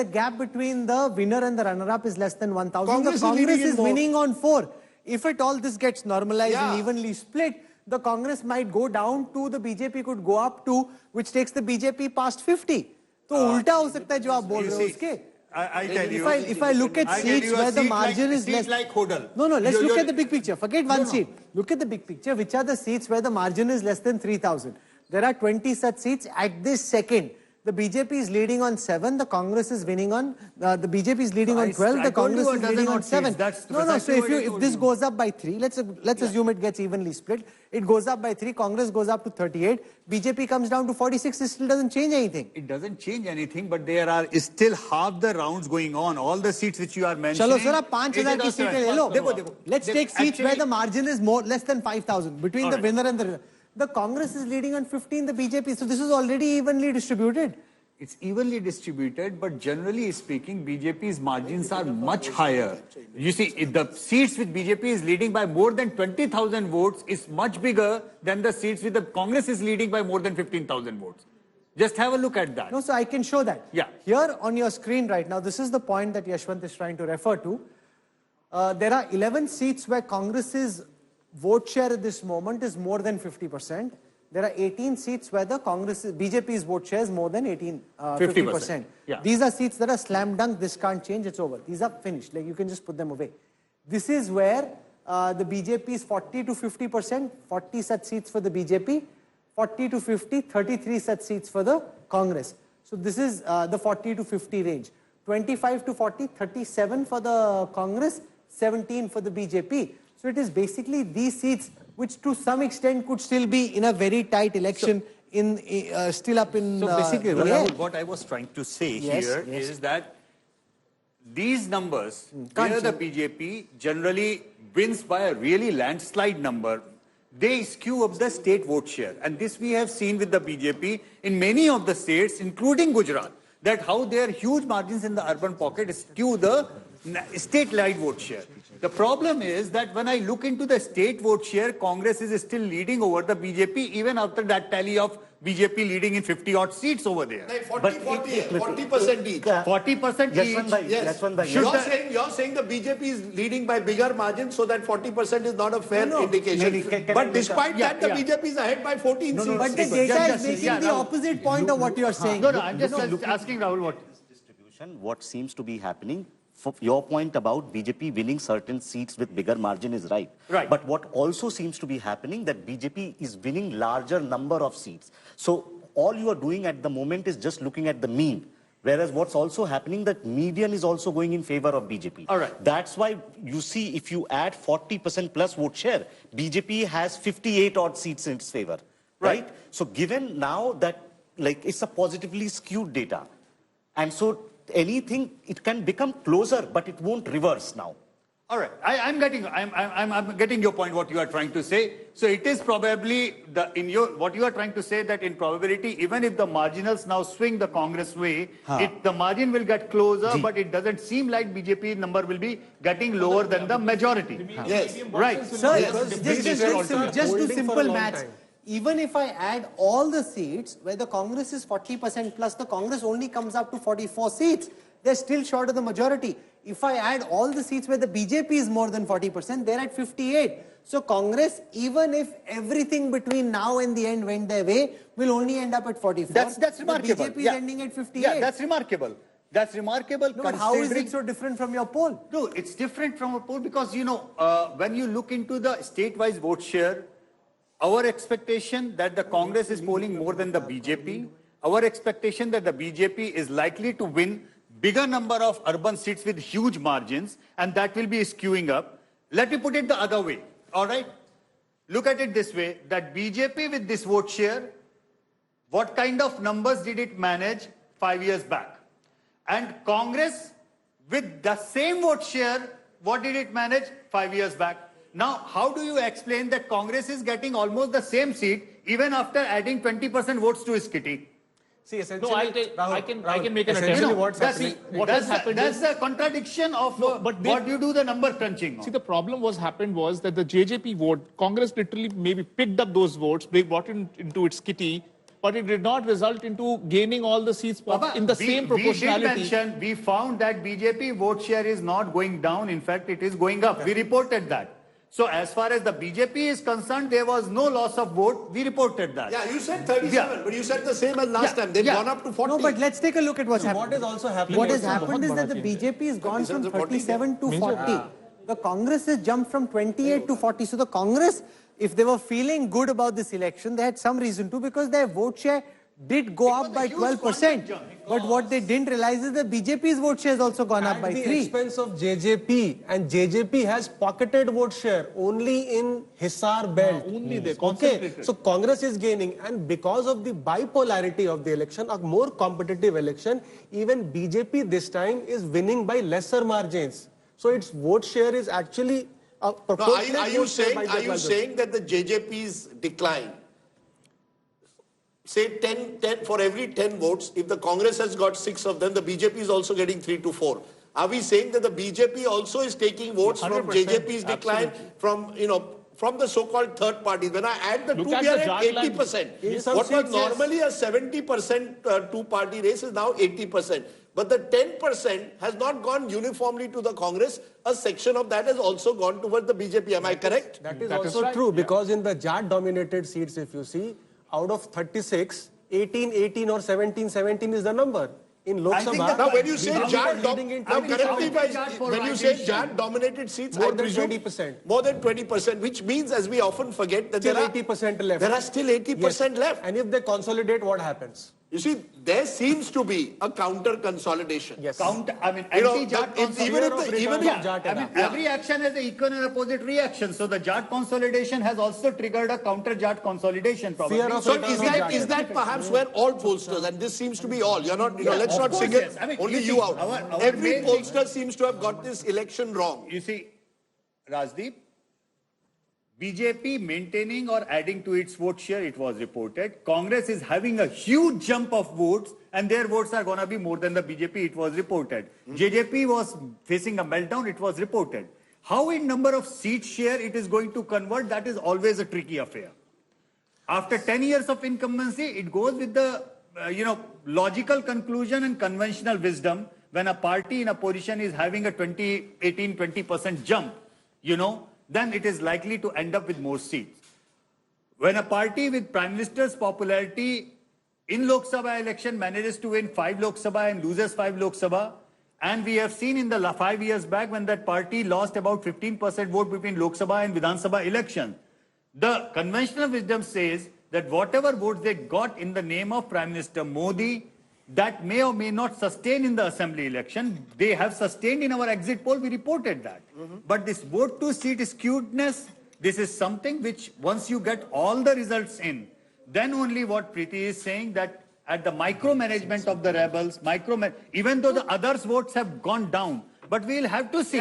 the gap between the winner and the runner-up is less than 1,000. Congress The Congress is is winning on 4. If at all this gets normalized and evenly split, the Congress might go down to, the BJP could go up to, which takes the BJP past 50. So ulta ho sakta hai jo aap bol rahe ho uske. I tell you, if I look at seats where the margin is less, like Hodel. No, let's look at the big picture. Forget one seat. Look at the big picture. Which are the seats where the margin is less than 3,000? There are 20 such seats at this second. The BJP is leading on 7. The Congress is winning on. The BJP is leading on 12. The Congress is leading on 7. No. So if this goes up by 3, let's assume it gets evenly split. It goes up by 3. Congress goes up to 38. BJP comes down to 46. It still doesn't change anything. It doesn't change anything, but there are still half the rounds going on. All the seats which you are mentioning. Chalo sir, 5,000 ki seats le lo. Let's take seats where the margin is less than 5,000 between the winner and the. The Congress is leading on 15, the BJP. So this is already evenly distributed. It's evenly distributed, but generally speaking, BJP's margins are much higher. You see, the seats with BJP is leading by more than 20,000 votes is much bigger than the seats with the Congress is leading by more than 15,000 votes. Just have a look at that. No, so I can show that. Yeah. Here on your screen right now, this is the point that Yashwant is trying to refer to. There are 11 seats where Congress's vote share at this moment is more than 50%. There are 18 seats where the BJP's vote share is more than 50%. Yeah. These are seats that are slam dunk. This can't change. It's over. These are finished. Like you can just put them away. This is where the BJP is 40 to 50%. 40 such seats for the BJP. 40 to 50. 33 such seats for the Congress. So this is the 40 to 50 range. 25 to 40. 37 for the Congress. 17 for the BJP. So it is basically these seats which to some extent could still be in a very tight election, still up in So basically, Rahul, what I was trying to say here is that these numbers, where the BJP generally wins by a really landslide number, they skew up the state vote share. And this we have seen with the BJP in many of the states, including Gujarat, that how their huge margins in the urban pocket skew the state-wide vote share. The problem is that when I look into the state vote share, Congress is still leading over the BJP even after that tally of BJP leading in 50-odd seats over there. 40% each. 40% each. Yes. You're saying the BJP is leading by bigger margins, so that 40% is not a fair indication. But despite that, the BJP is ahead by 14 seats. but the data is making the opposite point of what you are saying. No, I'm just asking Rahul what. Distribution, what seems to be happening. For your point about BJP winning certain seats with bigger margin is right. But what also seems to be happening that BJP is winning larger number of seats. So all you are doing at the moment is just looking at the mean. Whereas what's also happening that median is also going in favor of BJP. All right. That's why you see if you add 40% plus vote share, BJP has 58 odd seats in its favor. Right? So given now that like it's a positively skewed data. And so anything, it can become closer, but it won't reverse now. All right, I'm getting your point. What you are trying to say. So it is probably what you are trying to say that in probability, even if the marginals now swing the Congress way, the margin will get closer, but it doesn't seem like BJP number will be getting lower than the majority. Yes, right. Sir, just do simple maths. Even if I add all the seats where the Congress is 40% plus, the Congress only comes up to 44 seats. They're still short of the majority. If I add all the seats where the BJP is more than 40%, they're at 58. So Congress, even if everything between now and the end went their way, will only end up at 44. That's remarkable. The BJP is ending at 58. Yeah, that's remarkable. That's remarkable. No, but how is it so different from your poll? No, it's different from a poll because, you know, when you look into the state-wise vote share, our expectation that the Congress is polling more than the BJP, our expectation that the BJP is likely to win bigger number of urban seats with huge margins, and that will be skewing up. Let me put it the other way, all right? Look at it this way, that BJP with this vote share, what kind of numbers did it manage 5 years back? And Congress with the same vote share, what did it manage 5 years back? Now, how do you explain that Congress is getting almost the same seat even after adding 20% votes to its kitty? See, essentially, no, I can make an attempt. Essentially, what's happening? That's the contradiction of what you do the number crunching on. See, the problem was that the JJP vote, Congress literally maybe picked up those votes, they brought it into its kitty, but it did not result into gaining all the seats in the same proportionality. We found that BJP vote share is not going down. In fact, it is going up. We reported that. So as far as the BJP is concerned, there was no loss of vote. We reported that. Yeah, you said 37, but you said the same as last time. They've gone up to 40. No, but let's take a look at what's happened. What is also happening? What has happened is that the BJP has gone from 37 to 40. The Congress has jumped from 28 to 40. So the Congress, if they were feeling good about this election, they had some reason to, because their vote share did go up by 12%. But what they didn't realize is that BJP's vote share has also gone up by 3. At the expense of JJP, and JJP has pocketed vote share only in Hisar belt. Only they concentrated. So Congress is gaining, and because of the bipolarity of the election, a more competitive election, even BJP this time is winning by lesser margins. So its vote share is actually a proportionate. Are you saying that the JJP's decline, say 10 for every 10 votes, if the Congress has got 6 of them, the BJP is also getting 3 to 4. Are we saying that the BJP also is taking votes from JJP's decline, from the so-called third parties? When I add the two, we are at 80%. What was normally a 70% two-party race is now 80%. But the 10% has not gone uniformly to the Congress. A section of that has also gone towards the BJP. Am I correct? That is also true, because in the Jat-dominated seats, if you see, out of 36, 18 or 17 is the number. In Lok Sabha, now when you say Jat dominated seats, more than 20%. More than 20%, which means, as we often forget, that there are 80% left. There are still 80% left. And if they consolidate, what happens? You see, there seems to be a counter consolidation. Yes. Anti-Jat consolidation. Every action has an equal and opposite reaction. So the Jat consolidation has also triggered a counter-Jat consolidation problem. So is that perhaps where all pollsters, and this seems to be all, you're not, let's not single only you out. Every pollster seems to have got this election wrong. You see, Rajdeep, BJP maintaining or adding to its vote share, it was reported. Congress is having a huge jump of votes, and their votes are going to be more than the BJP, it was reported. JJP was facing a meltdown, it was reported. How in number of seat share it is going to convert, that is always a tricky affair. After 10 years of incumbency, it goes with the, logical conclusion and conventional wisdom. When a party in a position is having a 20% jump, then it is likely to end up with more seats. When a party with Prime Minister's popularity in Lok Sabha election manages to win 5 Lok Sabha and loses 5 Lok Sabha, and we have seen in the 5 years back when that party lost about 15% vote between Lok Sabha and Vidhan Sabha election, the conventional wisdom says that whatever votes they got in the name of Prime Minister Modi, that may or may not sustain in the assembly election. They have sustained in our exit poll, we reported that. But this vote to seat skewedness, this is something which once you get all the results in, then only what Preeti is saying, that at the micromanagement of the rebels, even though the others' votes have gone down, but we'll have to see.